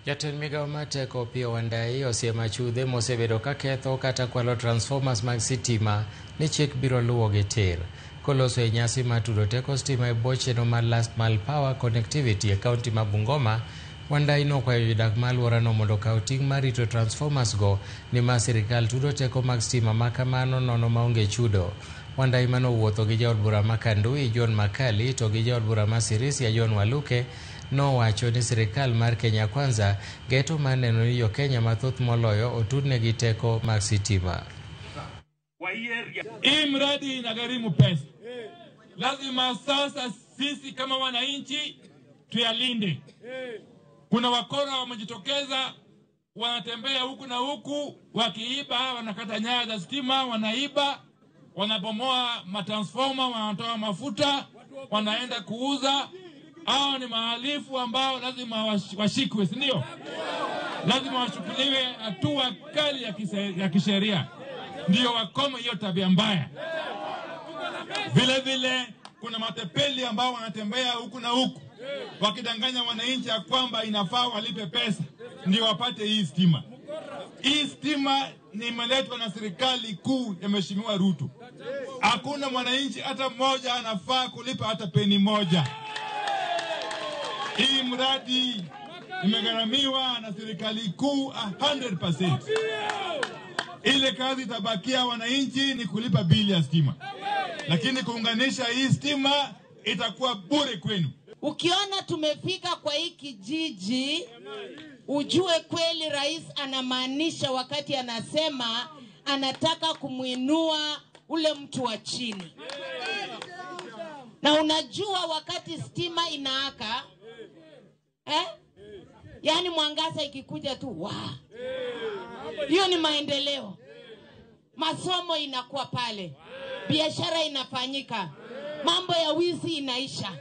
Jatend migao mateko Opiyo Wandayi osiemo achudhe mosebedo ka ketho kata kwalo transformers mag sitima ni chik biro luwogi tir. Koloso e nyasi mar tudo teko stima e bwo chenro mar Last Mile Power Connectivity e kaunti ma Bungoma, Wandayi nokwayo jodak ma alworano mondo okaw ting' mar rito transformers go nimar sirikal tudo teko mag stima ma kamano nono maonge chudo. Wandayi manowuotho gi jaod bura ma Kandui John Makali to gi jaod bura ma Sirisia John Waluke nowacho ni sirikal mar Kenya Kwanza geto mar neno ni Jo-Kenya mathoth moloyo otudnegi teko mag sitima. Hii mradi inagharimu pesa. Lazima sasa sisi kama wananchi tuyalinde. Kuna wakora wamejitokeza, wanatembea huku na huku, wakiiba, wanakata nyaya za stima, wanaiba, wanabomoa matransformer, wanatoa mafuta, wanaenda kuuza. Hao ni mahalifu ambao lazima washikwe, si ndio? Lazima washukuliwe hatua kali ya kisheria. Ndio wakome hiyo tabia mbaya. Vile vile kuna matepeli ambao wanatembea huku na huku wakidanganya wananchi ya kwamba inafaa walipe pesa ndio wapate hii stima. Hii stima ni imeletwa na serikali kuu ya Mheshimiwa Ruto. Hakuna mwananchi hata mmoja anafaa kulipa hata peni moja. Hii mradi imegharamiwa na serikali kuu 100%. Ile kazi itabakia wananchi ni kulipa bili ya stima. Lakini kuunganisha hii stima itakuwa bure kwenu. Ukiona tumefika kwa hii kijiji, ujue kweli rais anamaanisha wakati anasema anataka kumuinua ule mtu wa chini. Na unajua wakati stima inaaka, yani mwangaza ikikuja tu, hiyo ni maendeleo. Masomo inakuwa pale, biashara inafanyika, mambo ya wizi inaisha.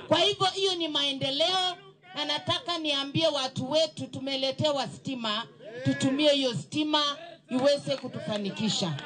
Kwa hivyo hiyo ni maendeleo, na nataka niambie watu wetu tumeletewa stima, tutumie hiyo stima iweze kutufanikisha.